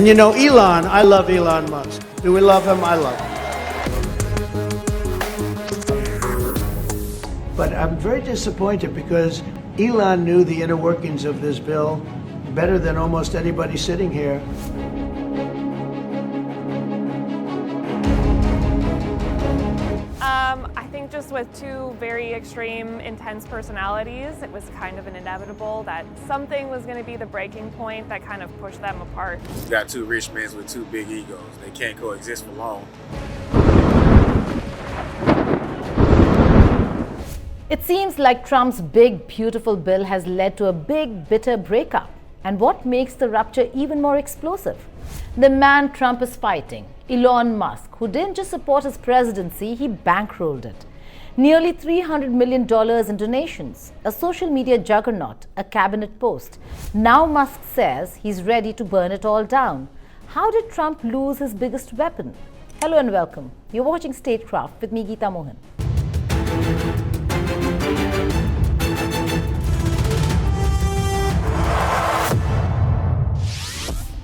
And you know, Elon, I love Elon Musk. Do we love him? I love him. But I'm very disappointed because Elon knew the inner workings of this bill better than almost anybody sitting here. I think just with two very extreme, intense personalities, it was kind of an inevitable that something was going to be the breaking point that kind of pushed them apart. You got two rich men with two big egos. They can't coexist for long. It seems like Trump's big, beautiful bill has led to a big, bitter breakup. And what makes the rupture even more explosive? The man Trump is fighting, Elon Musk, who didn't just support his presidency, he bankrolled it. Nearly $300 million in donations, a social media juggernaut, a cabinet post. Now Musk says he's ready to burn it all down. How did Trump lose his biggest weapon? Hello and welcome. You're watching Statecraft with me, Geeta Mohan.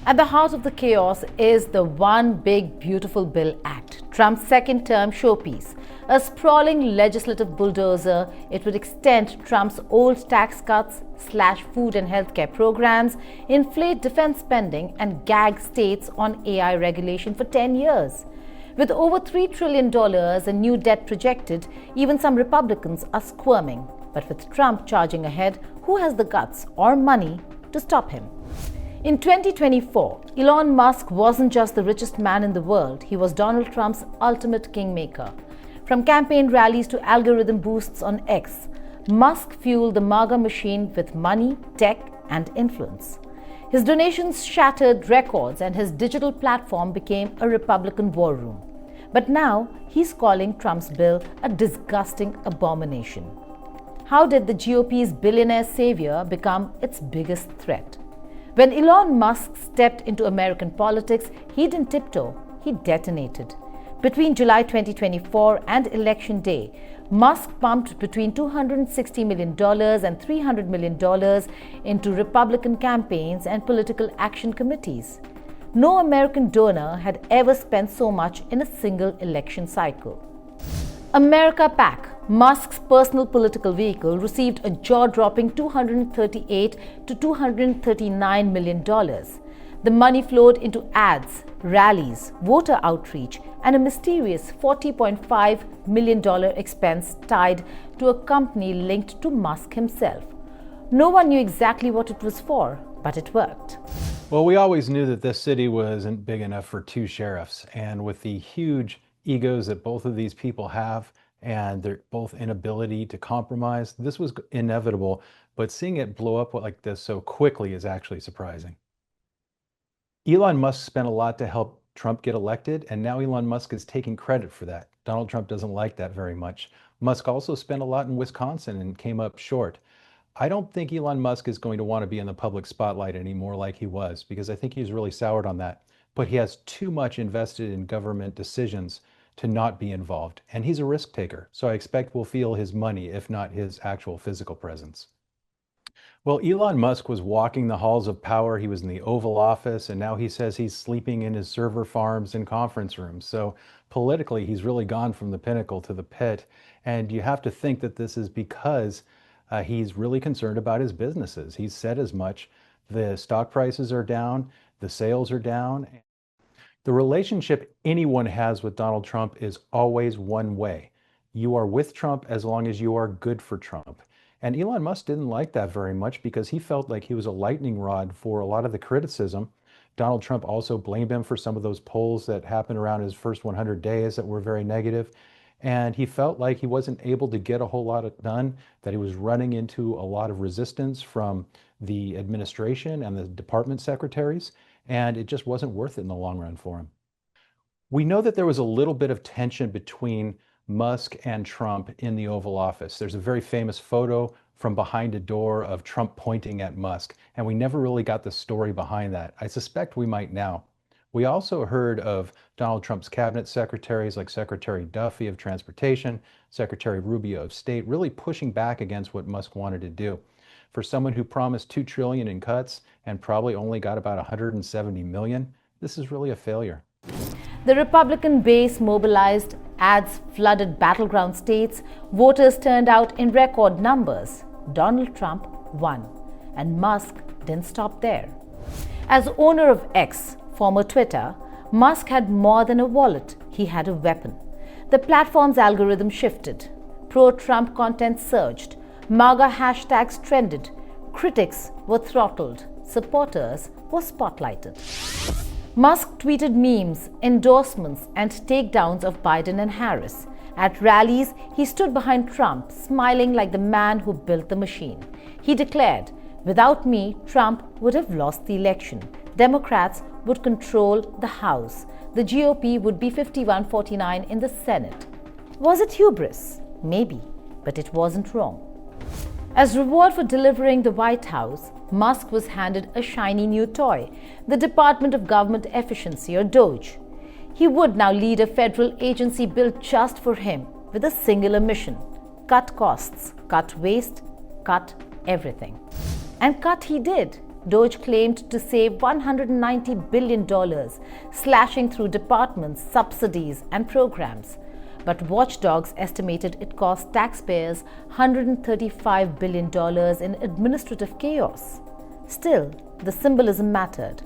At the heart of the chaos is the One Big Beautiful Bill Act, Trump's second term showpiece. A sprawling legislative bulldozer, it would extend Trump's old tax cuts, slash food and healthcare programs, inflate defense spending, and gag states on AI regulation for 10 years. With over $3 trillion in new debt projected, even some Republicans are squirming. But with Trump charging ahead, who has the guts or money to stop him? In 2024, Elon Musk wasn't just the richest man in the world, he was Donald Trump's ultimate kingmaker. From campaign rallies to algorithm boosts on X, Musk fueled the MAGA machine with money, tech, and influence. His donations shattered records and his digital platform became a Republican war room. But now, he's calling Trump's bill a disgusting abomination. How did the GOP's billionaire savior become its biggest threat? When Elon Musk stepped into American politics, he didn't tiptoe, he detonated. Between July 2024 and Election Day, Musk pumped between $260 million and $300 million into Republican campaigns and political action committees. No American donor had ever spent so much in a single election cycle. America PAC, Musk's personal political vehicle, received a jaw-dropping $238 to $239 million. The money flowed into ads, rallies, voter outreach, and a mysterious $40.5 million expense tied to a company linked to Musk himself. No one knew exactly what it was for, but it worked. Well, we always knew that this city wasn't big enough for two sheriffs, and with the huge egos that both of these people have and their both inability to compromise, this was inevitable, but seeing it blow up like this so quickly is actually surprising. Elon Musk spent a lot to help Trump get elected, and now Elon Musk is taking credit for that. Donald Trump doesn't like that very much. Musk also spent a lot in Wisconsin and came up short. I don't think Elon Musk is going to want to be in the public spotlight anymore like he was, because I think he's really soured on that. But he has too much invested in government decisions to not be involved. And he's a risk taker, so I expect we'll feel his money, if not his actual physical presence. Well, Elon Musk was walking the halls of power. He was in the Oval Office, and now he says he's sleeping in his server farms and conference rooms. So politically, he's really gone from the pinnacle to the pit. And you have to think that this is because he's really concerned about his businesses. He's said as much. The stock prices are down, the sales are down. The relationship anyone has with Donald Trump is always one way. You are with Trump as long as you are good for Trump. And Elon Musk didn't like that very much because he felt like he was a lightning rod for a lot of the criticism. Donald Trump also blamed him for some of those polls that happened around his first 100 days that were very negative. And he felt like he wasn't able to get a whole lot done, that he was running into a lot of resistance from the administration and the department secretaries, and it just wasn't worth it in the long run for him. We know that there was a little bit of tension between Musk and Trump in the Oval Office. There's a very famous photo from behind a door of Trump pointing at Musk, and we never really got the story behind that. I suspect we might now. We also heard of Donald Trump's cabinet secretaries like Secretary Duffy of Transportation, Secretary Rubio of State, really pushing back against what Musk wanted to do. For someone who promised $2 trillion in cuts and probably only got about $170 million, this is really a failure. The Republican base mobilized, ads flooded battleground states, voters turned out in record numbers. Donald Trump won, and Musk didn't stop there. As owner of X, former Twitter, Musk had more than a wallet, he had a weapon. The platform's algorithm shifted. Pro-Trump content surged. MAGA hashtags trended. Critics were throttled. Supporters were spotlighted. Musk tweeted memes, endorsements, and takedowns of Biden and Harris. At rallies, he stood behind Trump, smiling like the man who built the machine. He declared, "Without me, Trump would have lost the election. Democrats would control the House. The GOP would be 51-49 in the Senate." Was it hubris? Maybe, but it wasn't wrong. As reward for delivering the White House, Musk was handed a shiny new toy, the Department of Government Efficiency, or DOGE. He would now lead a federal agency built just for him, with a singular mission: cut costs, cut waste, cut everything. And cut he did. DOGE claimed to save $190 billion, slashing through departments, subsidies, and programs. But watchdogs estimated it cost taxpayers $135 billion in administrative chaos. Still, the symbolism mattered.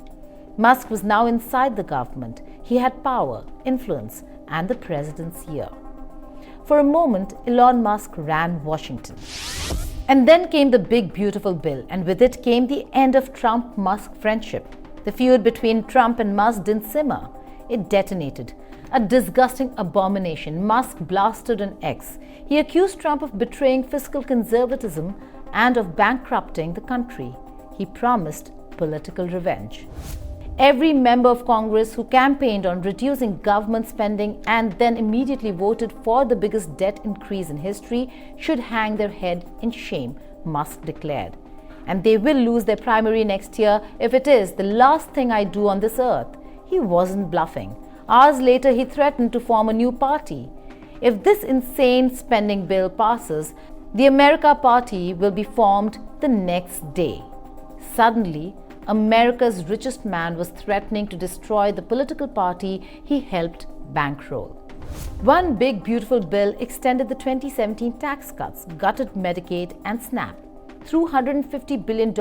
Musk was now inside the government. He had power, influence, and the president's ear. For a moment, Elon Musk ran Washington. And then came the big, beautiful bill, and with it came the end of Trump-Musk friendship. The feud between Trump and Musk didn't simmer. It detonated. A disgusting abomination, Musk blasted on X. He accused Trump of betraying fiscal conservatism and of bankrupting the country. He promised political revenge. Every member of Congress who campaigned on reducing government spending and then immediately voted for the biggest debt increase in history should hang their head in shame, Musk declared. And they will lose their primary next year if it is the last thing I do on this earth. He wasn't bluffing. Hours later, he threatened to form a new party. If this insane spending bill passes, the America Party will be formed the next day. Suddenly, America's richest man was threatening to destroy the political party he helped bankroll. One big, beautiful bill extended the 2017 tax cuts, gutted Medicaid and SNAP, threw $150 billion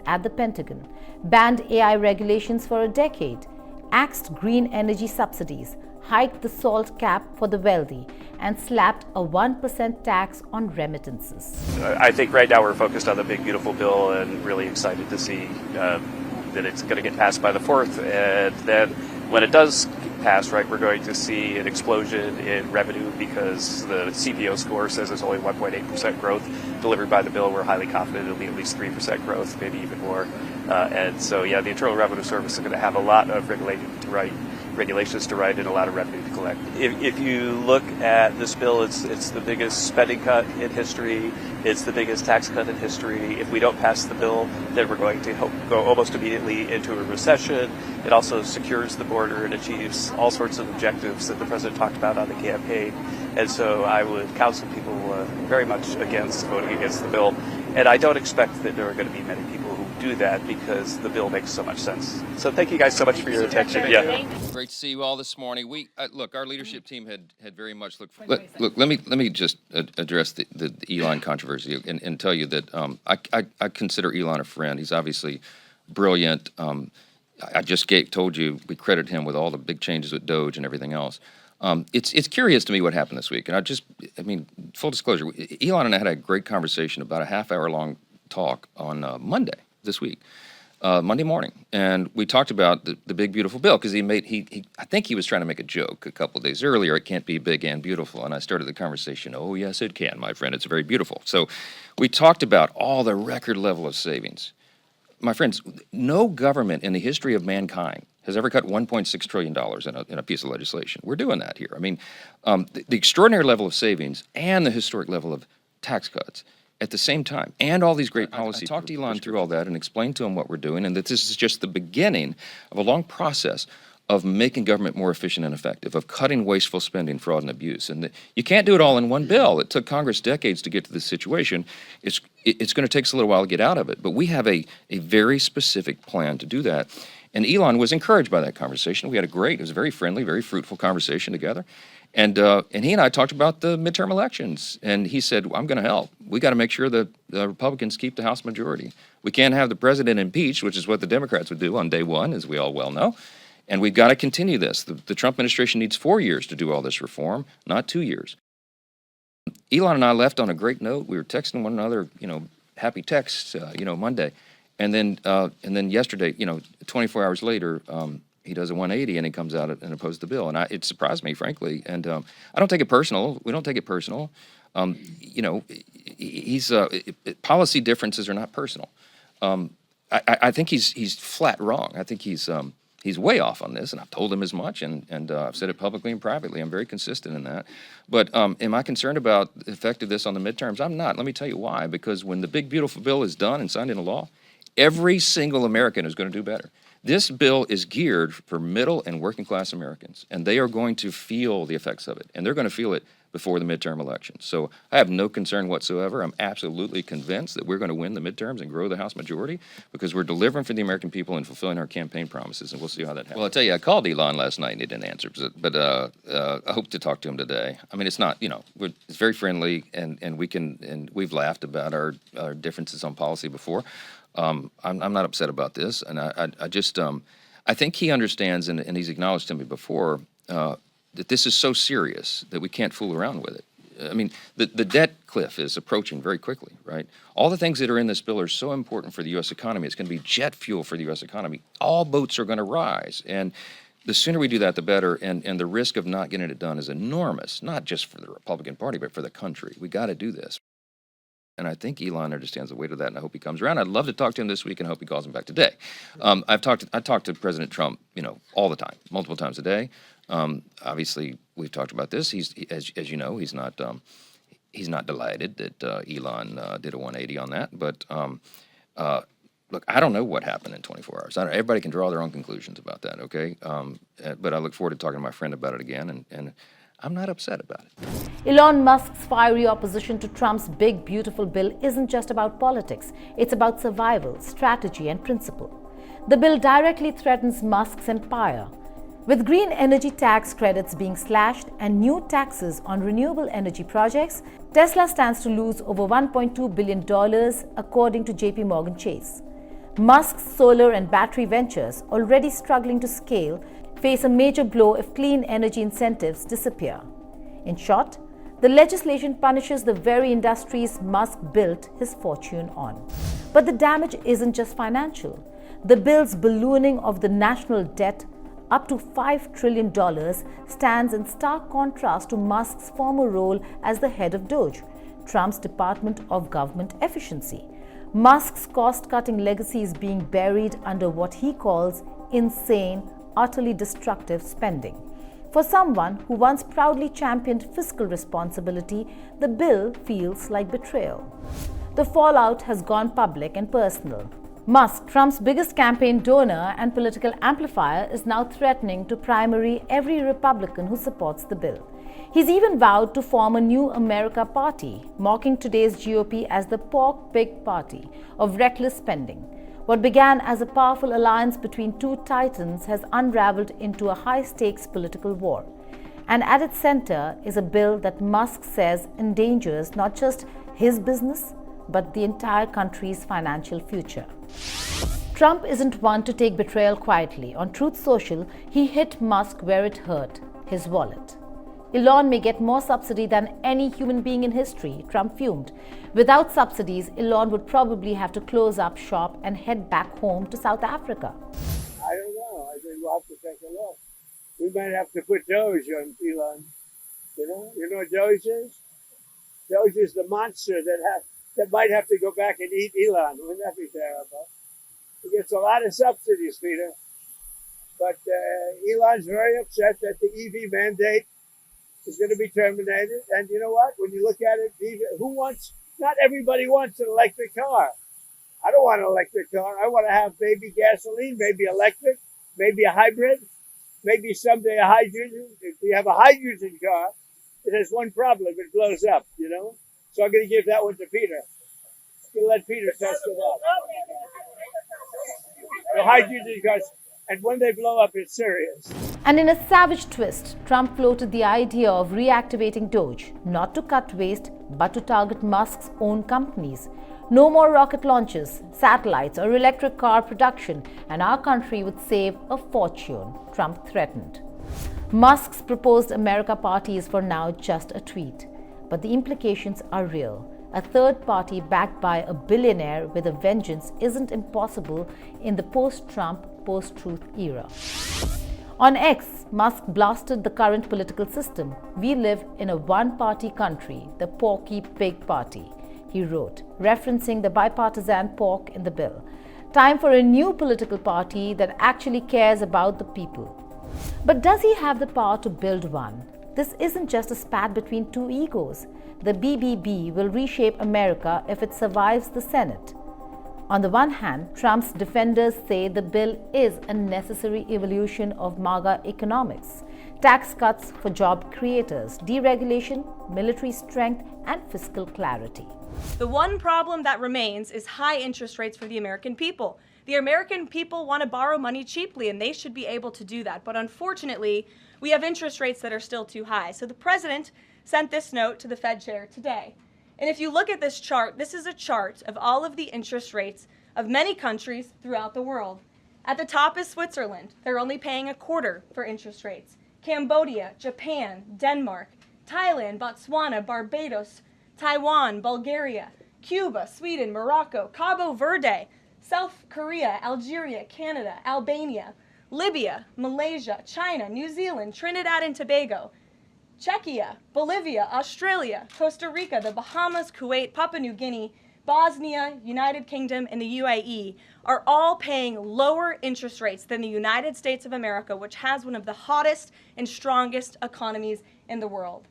at the Pentagon, banned AI regulations for a decade, axed green energy subsidies, hiked the SALT cap for the wealthy, and slapped a 1% tax on remittances. I think right now we're focused on the big, beautiful bill and really excited to see that it's going to get passed by the 4th. And then when it does pass, right, we're going to see an explosion in revenue because the CPO score says it's only 1.8% growth delivered by the bill. We're highly confident it'll be at least 3% growth, maybe even more. And so, yeah, the Internal Revenue Service is going to have a lot of regulations to write and a lot of revenue to collect. If you look at this bill, it's the biggest spending cut in history. It's the biggest tax cut in history. If we don't pass the bill, then we're going to go almost immediately into a recession. It also secures the border and achieves all sorts of objectives that the president talked about on the campaign. And so I would counsel people very much against voting against the bill. And I don't expect that there are going to be many people who do that because the bill makes so much sense. So thank you guys so much for your attention. Yeah. Great to see you all this morning. We look, our leadership team had very much looked. Let me just address the Elon controversy and tell you that I consider Elon a friend. He's obviously brilliant. I just told you we credit him with all the big changes with DOGE and everything else. It's curious to me what happened this week, and full disclosure, Elon and I had a great conversation, about a half-hour-long talk on Monday this week, Monday morning, and we talked about the big beautiful bill because I think he was trying to make a joke a couple of days earlier. It can't be big and beautiful, and I started the conversation. Oh yes, it can, my friend. It's very beautiful. So we talked about all the record level of savings. My friends, no government in the history of mankind has ever cut $1.6 trillion in a piece of legislation. We're doing that here. The extraordinary level of savings and the historic level of tax cuts at the same time, and all these great policies. I talked to Elon through all that and explained to him what we're doing, and that this is just the beginning of a long process of making government more efficient and effective, of cutting wasteful spending, fraud, and abuse. And you can't do it all in one bill. It took Congress decades to get to this situation. It's going to take us a little while to get out of it, but we have a very specific plan to do that. And Elon was encouraged by that conversation. It was a very friendly, very fruitful conversation together. And he and I talked about the midterm elections. And he said, well, I'm going to help. We got to make sure that the Republicans keep the House majority. We can't have the president impeached, which is what the Democrats would do on day one, as we all well know. And we've got to continue this. The Trump administration needs 4 years to do all this reform, not 2 years. Elon and I left on a great note. We were texting one another, happy texts, Monday. And then yesterday, 24 hours later, he does a 180 and he comes out and opposes the bill. And it surprised me, frankly. And I don't take it personal. We don't take it personal. Policy differences are not personal. I think he's flat wrong. I think he's way off on this, and I've told him as much, and I've said it publicly and privately. I'm very consistent in that. But am I concerned about the effect of this on the midterms? I'm not. Let me tell you why. Because when the big, beautiful bill is done and signed into law, every single American is going to do better. This bill is geared for middle and working class Americans, and they are going to feel the effects of it, and they're going to feel it before the midterm elections. So I have no concern whatsoever. I'm absolutely convinced that we're going to win the midterms and grow the House majority because we're delivering for the American people and fulfilling our campaign promises, and we'll see how that happens. Well, I'll tell you, I called Elon last night and he didn't answer, but I hope to talk to him today. I mean, it's not, it's very friendly, and we've laughed about our differences on policy before. I'm not upset about this, and I think he understands, and he's acknowledged to me before, that this is so serious that we can't fool around with it. I mean, the debt cliff is approaching very quickly, right? All the things that are in this bill are so important for the U.S. economy. It's going to be jet fuel for the U.S. economy. All boats are going to rise, and the sooner we do that, the better, and the risk of not getting it done is enormous, not just for the Republican Party, but for the country. We got to do this. And I think Elon understands the weight of that, and I hope he comes around. I'd love to talk to him this week, and I hope he calls him back today. I talk to President Trump, all the time, multiple times a day. Obviously, we've talked about this. As you know, he's not delighted that Elon did a 180 on that. But look, I don't know what happened in 24 hours. Everybody can draw their own conclusions about that. Okay, but I look forward to talking to my friend about it again, and I'm not upset about it. Elon Musk's fiery opposition to Trump's big, beautiful bill isn't just about politics. It's about survival, strategy, and principle. The bill directly threatens Musk's empire. With green energy tax credits being slashed and new taxes on renewable energy projects, Tesla stands to lose over $1.2 billion, according to JP Morgan Chase. Musk's solar and battery ventures, already struggling to scale, face a major blow if clean energy incentives disappear. In short, the legislation punishes the very industries Musk built his fortune on. But the damage isn't just financial. The bill's ballooning of the national debt up to $5 trillion stands in stark contrast to Musk's former role as the head of DOGE, Trump's Department of Government Efficiency. Musk's cost-cutting legacy is being buried under what he calls insane, utterly destructive spending. For someone who once proudly championed fiscal responsibility, the bill feels like betrayal. The fallout has gone public and personal. Musk, Trump's biggest campaign donor and political amplifier, is now threatening to primary every Republican who supports the bill. He's even vowed to form a new America party, mocking today's GOP as the pork pig party of reckless spending. What began as a powerful alliance between two titans has unraveled into a high-stakes political war. And at its center is a bill that Musk says endangers not just his business, but the entire country's financial future. Trump isn't one to take betrayal quietly. On Truth Social, he hit Musk where it hurt, his wallet. Elon may get more subsidy than any human being in history, Trump fumed. Without subsidies, Elon would probably have to close up shop and head back home to South Africa. I don't know. I think we'll have to take a look. We might have to put DOGE on Elon. You know what DOGE is? DOGE is the monster that might have to go back and eat Elon. Wouldn't that be terrible? He gets a lot of subsidies, Peter. But Elon's very upset that the EV mandate is going to be terminated. And you know what? When you look at it, not everybody wants an electric car. I don't want an electric car. I want to have maybe gasoline, maybe electric, maybe a hybrid, maybe someday a hydrogen. If you have a hydrogen car, it has one problem. It blows up, So I'm going to give that one to Peter. I'm going to let Peter test it out. The hydrogen cars. And when they blow up, it's serious. And in a savage twist, Trump floated the idea of reactivating DOGE, not to cut waste, but to target Musk's own companies. No more rocket launches, satellites, or electric car production, and our country would save a fortune, Trump threatened. Musk's proposed America party is for now just a tweet, but the implications are real. A third party backed by a billionaire with a vengeance isn't impossible in the post-Trump, post-truth era. On X, Musk blasted the current political system. We live in a one-party country, the Porky Pig Party, he wrote, referencing the bipartisan pork in the bill. Time for a new political party that actually cares about the people. But does he have the power to build one? This isn't just a spat between two egos. The BBB will reshape America if it survives the Senate. On the one hand, Trump's defenders say the bill is a necessary evolution of MAGA economics. Tax cuts for job creators, deregulation, military strength, and fiscal clarity. The one problem that remains is high interest rates for the American people. The American people want to borrow money cheaply, and they should be able to do that. But unfortunately, we have interest rates that are still too high. So the president sent this note to the Fed chair today. And if you look at this chart, this is a chart of all of the interest rates of many countries throughout the world. At the top is Switzerland. They're only paying a quarter for interest rates. Cambodia, Japan, Denmark, Thailand, Botswana, Barbados, Taiwan, Bulgaria, Cuba, Sweden, Morocco, Cabo Verde, South Korea, Algeria, Canada, Albania, Libya, Malaysia, China, New Zealand, Trinidad and Tobago, Czechia, Bolivia, Australia, Costa Rica, the Bahamas, Kuwait, Papua New Guinea, Bosnia, United Kingdom, and the UAE are all paying lower interest rates than the United States of America, which has one of the hottest and strongest economies in the world.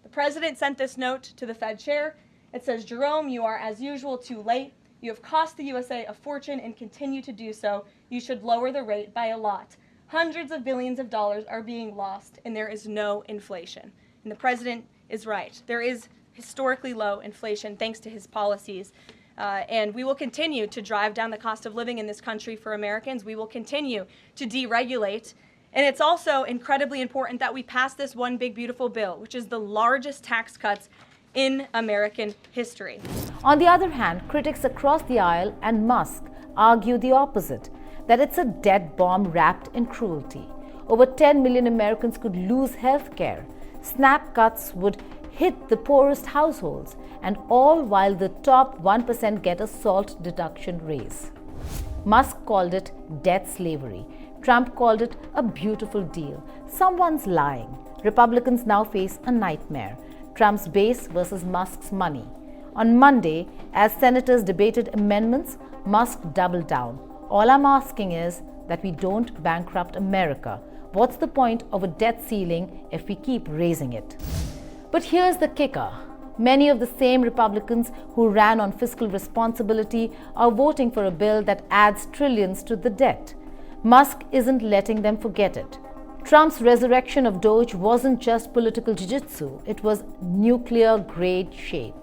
The president sent this note to the Fed chair. It says, Jerome, you are as usual too late. You have cost the USA a fortune and continue to do so. You should lower the rate by a lot. Hundreds of billions of dollars are being lost, and there is no inflation. And the president is right. There is historically low inflation thanks to his policies. And we will continue to drive down the cost of living in this country for Americans. We will continue to deregulate. And it's also incredibly important that we pass this one big, beautiful bill, which is the largest tax cuts in American history. On the other hand, critics across the aisle and Musk argue the opposite, that it's a dead bomb wrapped in cruelty. Over 10 million Americans could lose health care. SNAP cuts would hit the poorest households, and all while the top 1% get a SALT deduction raise. Musk called it debt slavery. Trump called it a beautiful deal. Someone's lying. Republicans now face a nightmare. Trump's base versus Musk's money. On Monday, as senators debated amendments, Musk doubled down. All I'm asking is that we don't bankrupt America. What's the point of a debt ceiling if we keep raising it? But here's the kicker. Many of the same Republicans who ran on fiscal responsibility are voting for a bill that adds trillions to the debt. Musk isn't letting them forget it. Trump's resurrection of DOGE wasn't just political jiu-jitsu, it was nuclear-grade shape.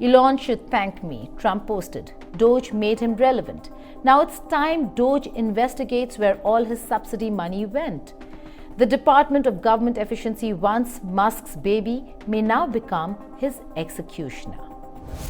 Elon should thank me, Trump posted. DOGE made him relevant. Now it's time DOGE investigates where all his subsidy money went. The Department of Government Efficiency, once Musk's baby, may now become his executioner.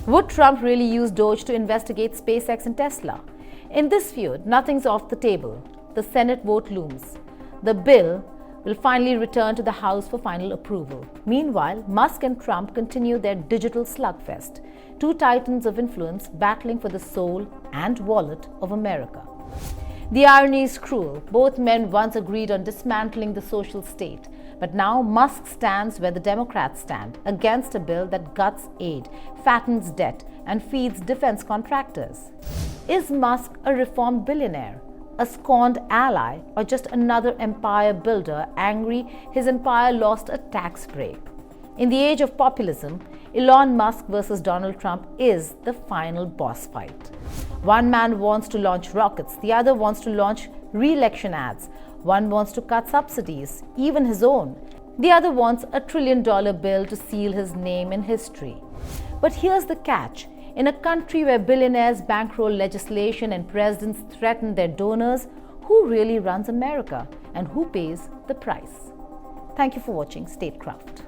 Would Trump really use DOGE to investigate SpaceX and Tesla? In this feud, nothing's off the table. The Senate vote looms. The bill will finally return to the House for final approval. Meanwhile, Musk and Trump continue their digital slugfest, two titans of influence battling for the soul and wallet of America. The irony is cruel. Both men once agreed on dismantling the social state, but now Musk stands where the Democrats stand, against a bill that guts aid, fattens debt, and feeds defense contractors. Is Musk a reformed billionaire, a scorned ally, or just another empire builder angry his empire lost a tax break? In the age of populism, Elon Musk versus Donald Trump is the final boss fight. One man wants to launch rockets, the other wants to launch re-election ads. One wants to cut subsidies, even his own. The other wants a $1 trillion bill to seal his name in history. But here's the catch. In a country where billionaires bankroll legislation and presidents threaten their donors, who really runs America and who pays the price. Thank you for watching Statecraft.